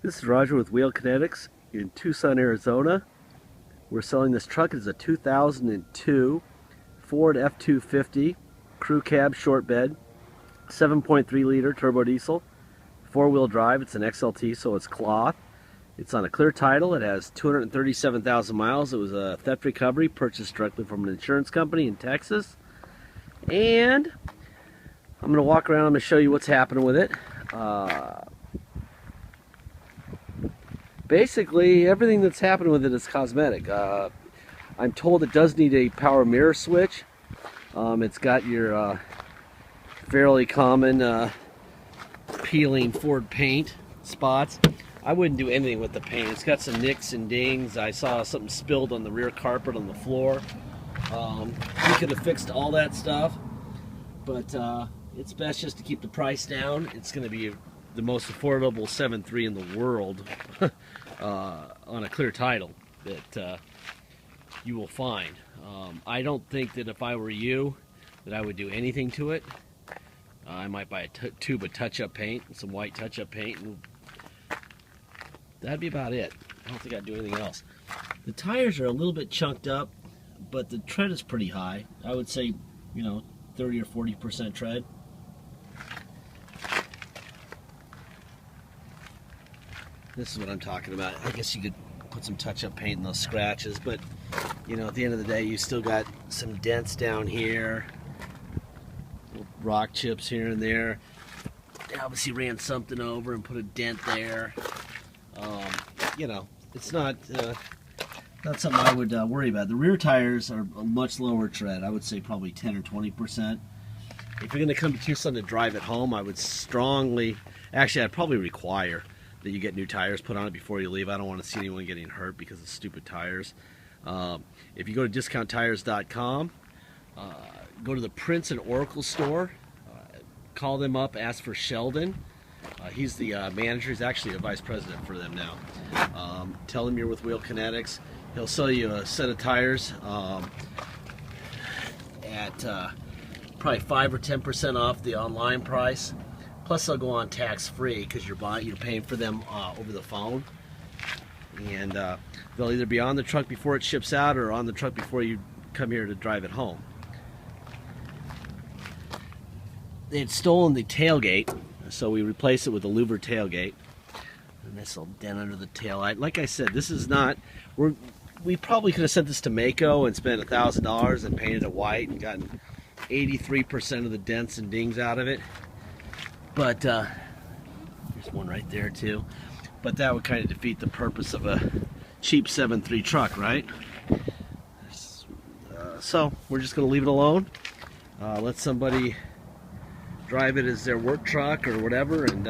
This is Roger with Wheel Kinetics in Tucson, Arizona. We're selling this truck. It's a 2002 Ford F-250 crew cab short bed, 7.3 liter turbo diesel, four-wheel drive. It's an XLT, so it's cloth. It's on a clear title. It has 237,000 miles. It was a theft recovery purchased directly from an insurance company in Texas. And I'm going to walk around. I'm going to show you what's happening with it. Basically, everything that's happened with it is cosmetic. I'm told it does need a power mirror switch. It's got your fairly common peeling Ford paint spots. I wouldn't do anything with the paint. It's got some nicks and dings. I saw something spilled on the rear carpet on the floor. We could have fixed all that stuff, but it's best just to keep the price down. It's going to be the most affordable 7.3 in the world on a clear title that you will find. I don't think that if I were you that I would do anything to it. I might buy a tube of touch-up paint, some white touch-up paint, and that'd be about it. I don't think I'd do anything else. The tires are a little bit chunked up, but the tread is pretty high. I would say, 30 or 40% tread. This is what I'm talking about. I guess you could put some touch-up paint in those scratches, but at the end of the day, you still got some dents down here, rock chips here and there. They obviously ran something over and put a dent there. It's not something I would worry about. The rear tires are a much lower tread. I would say probably 10 or 20%. If you're going to come to Tucson to drive it home, I would I'd probably require that you get new tires put on it before you leave. I don't want to see anyone getting hurt because of stupid tires. If you go to discounttires.com, go to the Prince and Oracle store, call them up, ask for Sheldon. He's the manager. He's actually a vice president for them now. Tell him you're with Wheel Kinetics. He'll sell you a set of tires at probably 5 or 10% off the online price. Plus, they'll go on tax-free because you're paying for them over the phone. And they'll either be on the truck before it ships out or on the truck before you come here to drive it home. They had stolen the tailgate, so we replaced it with a louver tailgate. And this little dent under the tail light. Like I said, this is not... We probably could have sent this to Maaco and spent $1,000 and painted it white and gotten 83% of the dents and dings out of it. But there's one right there too. But that would kind of defeat the purpose of a cheap 7.3 truck, right? So we're just going to leave it alone. Let somebody drive it as their work truck or whatever, and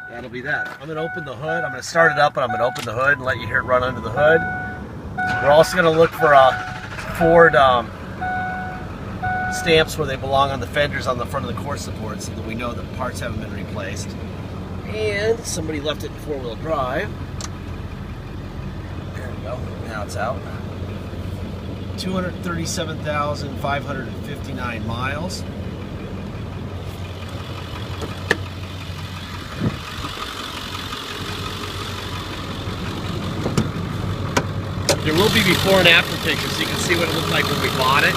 that'll be that. I'm going to open the hood. I'm going to start it up, and I'm going to open the hood and let you hear it run under the hood. We're also going to look for Ford stamps where they belong on the fenders on the front of the core support so that we know that parts haven't been replaced. And somebody left it in four-wheel drive. There we go. Now it's out. 237,559 miles. There will be before and after pictures so you can see what it looked like when we bought it.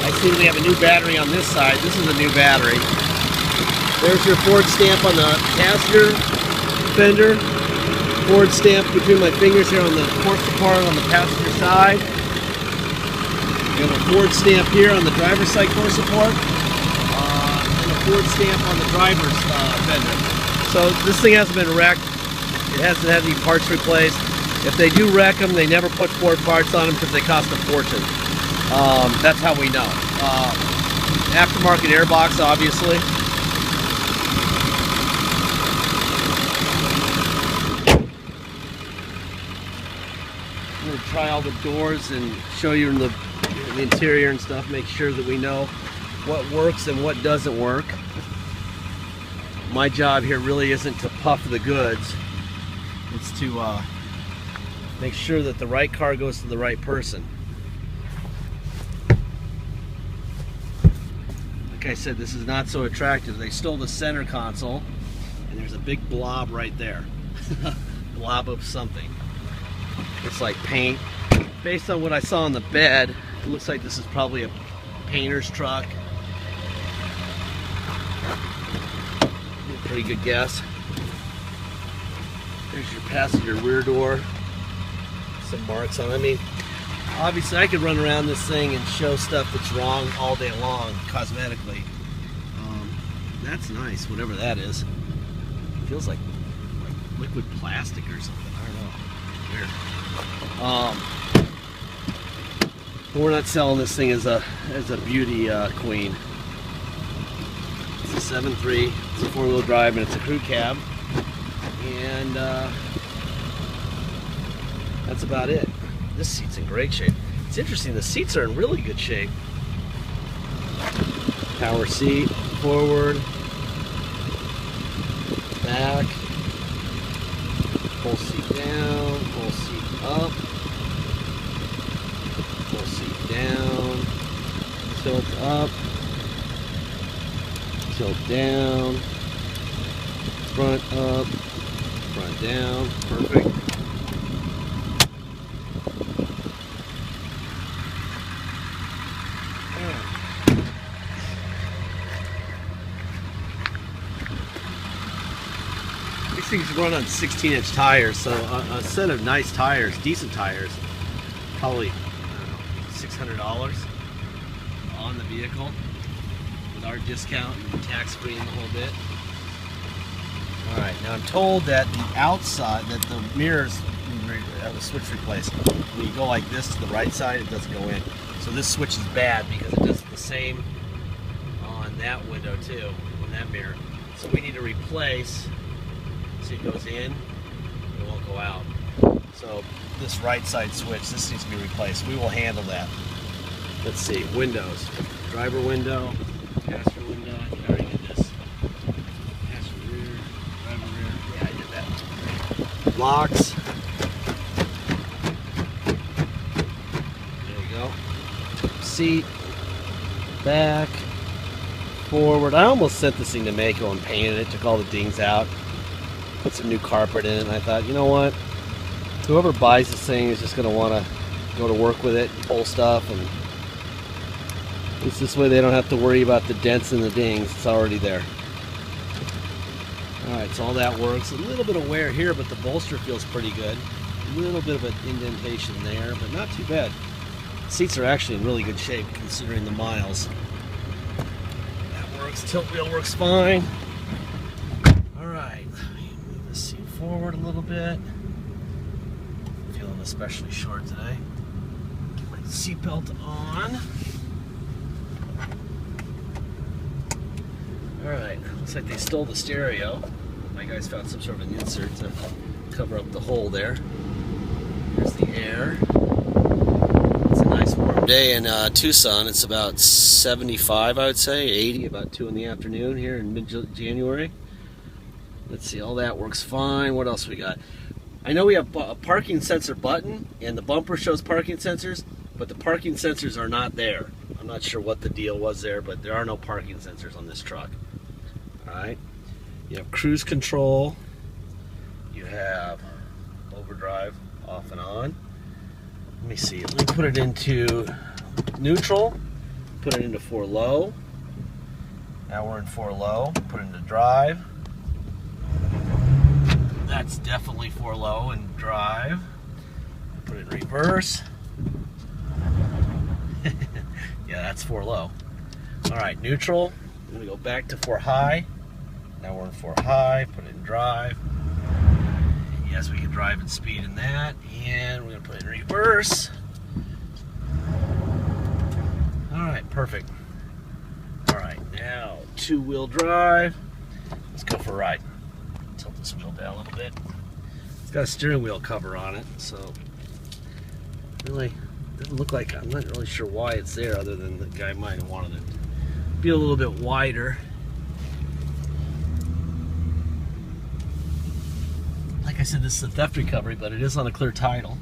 I see we have a new battery on this side. This is a new battery. There's your Ford stamp on the passenger fender. Ford stamp between my fingers here on the core support on the passenger side. We have a Ford stamp here on the driver's side core support. And a Ford stamp on the driver's fender. So this thing hasn't been wrecked. It hasn't had any parts replaced. If they do wreck them, they never put Ford parts on them because they cost a fortune. That's how we know. Aftermarket airbox, obviously. I'm going to try all the doors and show you the interior and stuff, make sure that we know what works and what doesn't work. My job here really isn't to puff the goods. It's to make sure that the right car goes to the right person. Like I said, this is not so attractive. They stole the center console and there's a big blob right there. Blob of something. It's like paint. Based on what I saw on the bed, it looks like this is probably a painter's truck. Pretty good guess. There's your passenger rear door. Some marks on it. I mean, obviously I could run around this thing and show stuff that's wrong all day long, cosmetically. That's nice, whatever that is. It feels like liquid plastic or something. I don't know. Weird. But we're not selling this thing as a beauty queen. It's a 7.3. It's a 4-wheel drive and it's a crew cab. And that's about it. This seat's in great shape. It's interesting, the seats are in really good shape. Power seat, forward, back, full seat down, full seat up, full seat down, tilt up, tilt down, front up, front down, perfect. These things run on 16-inch tires, so a set of nice tires, decent tires, probably, I don't know, $600 on the vehicle with our discount and tax-free and the whole bit. All right, now I'm told that the outside, that the mirrors have a switch replaced. When you go like this to the right side, it doesn't go in. So this switch is bad because it does the same on that window too, on that mirror. So we need to replace. See, it goes in, it won't go out. So this right side switch, this needs to be replaced. We will handle that. Let's see, windows. Driver window, passenger window. I already did this. Passenger rear, driver rear. Yeah, I did that. Locks. There you go. Seat, back, forward. I almost sent this thing to Maaco and painted it, took all the dings out. Put some new carpet in it, and I thought, you know what? Whoever buys this thing is just going to want to go to work with it, pull stuff, and it's this way they don't have to worry about the dents and the dings. It's already there. Alright, so all that works. A little bit of wear here, but the bolster feels pretty good. A little bit of an indentation there, but not too bad. The seats are actually in really good shape considering the miles. That works. Tilt wheel works fine. Alright. Move the seat forward a little bit. Feeling especially short today. Get my seatbelt on. Alright, looks like they stole the stereo. My guys found some sort of an insert to cover up the hole there. Here's the air. It's a nice warm day in Tucson. It's about 75, I would say, 80, about 2 in the afternoon here in mid-January. Let's see, all that works fine. What else we got? I know we have a parking sensor button, and the bumper shows parking sensors, but the parking sensors are not there. I'm not sure what the deal was there, but there are no parking sensors on this truck. Alright, you have cruise control, you have overdrive off and on. Let me see, let me put it into neutral, put it into 4 low. Now we're in 4 low, put it into drive. That's definitely 4 low and drive. Put it in reverse. Yeah, that's 4 low. Alright, neutral. I'm going to go back to 4 high. Now we're in 4 high. Put it in drive. Yes, we can drive and speed in that. And we're going to put it in reverse. Alright, perfect. Alright, now 2-wheel drive. Let's go for a ride. Tilt this wheel down a little bit. It's got a steering wheel cover on it, so really doesn't look like, I'm not really sure why it's there other than the guy might have wanted it to be a little bit wider. Like I said, this is a theft recovery, but it is on a clear title.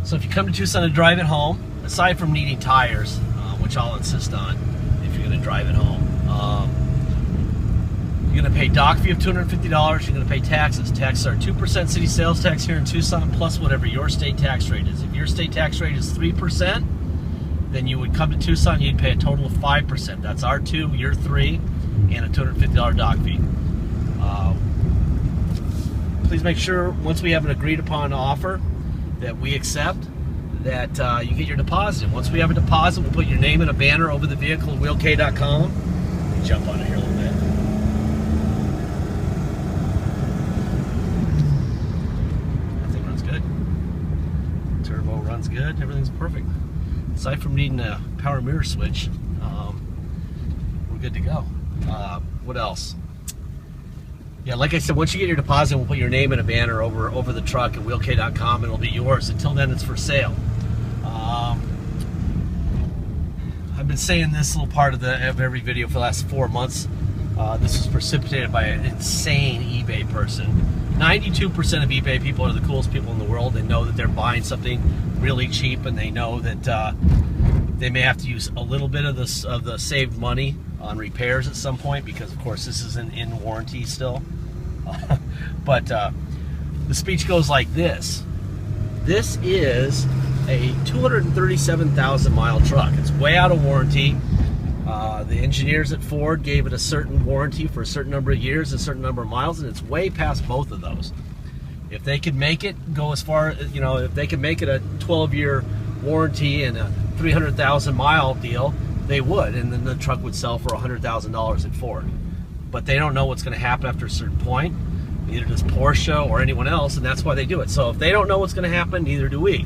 So if you come to Tucson to drive it home, aside from needing tires, which I'll insist on if you're going to drive it home, You're going to pay dock fee of $250. You're going to pay taxes. Taxes are 2% city sales tax here in Tucson, plus whatever your state tax rate is. If your state tax rate is 3%, then you would come to Tucson, you'd pay a total of 5%. That's our 2, your 3, and a $250 dock fee. Please make sure, once we have an agreed upon offer that we accept, that you get your deposit. Once we have a deposit, we'll put your name in a banner over the vehicle at wheelk.com. Let me jump on it here a little bit. That thing runs good. Turbo runs good. Everything's perfect. Aside from needing a power mirror switch, we're good to go. What else? Yeah, like I said, once you get your deposit, we'll put your name in a banner over the truck at wheelk.com, and it'll be yours. Until then, it's for sale. I've been saying this little part of every video for the last 4 months. This was precipitated by an insane eBay person. 92% of eBay people are the coolest people in the world. They know that they're buying something really cheap, and they know that they may have to use a little bit of the saved money on repairs at some point, because of course this isn't in warranty still. But the speech goes like this. This is a 237,000 mile truck. It's way out of warranty. The engineers at Ford gave it a certain warranty for a certain number of years, a certain number of miles, and it's way past both of those. If they could make it go as far, if they could make it a 12-year warranty and a 300,000 mile deal, they would, and then the truck would sell for $100,000 at Ford. But they don't know what's going to happen after a certain point. Neither does Porsche or anyone else, and that's why they do it. So if they don't know what's going to happen, neither do we.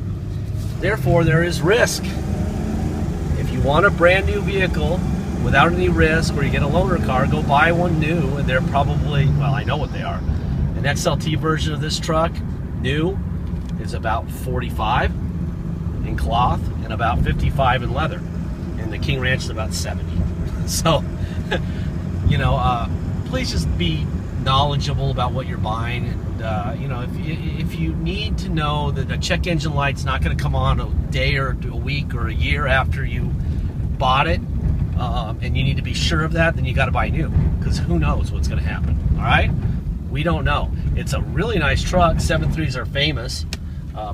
Therefore, there is risk. If you want a brand new vehicle without any risk, or you get a loaner car, go buy one new, and they're probably, well, I know what they are. An XLT version of this truck, new, is about $45 in cloth and about $55 in leather. And the King Ranch is about $70. So, please just be knowledgeable about what you're buying. And, if you need to know that a check engine light's not going to come on a day or a week or a year after you bought it, and you need to be sure of that, then you got to buy new, because who knows what's going to happen. All right? We don't know. It's a really nice truck. 7.3s are famous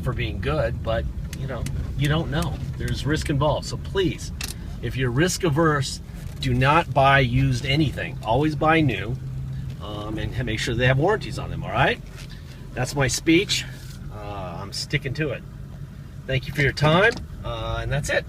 for being good, but you don't know. There's risk involved. So please, if you're risk averse, do not buy used anything. Always buy new, and make sure they have warranties on them. All right? That's my speech. I'm sticking to it. Thank you for your time, and that's it.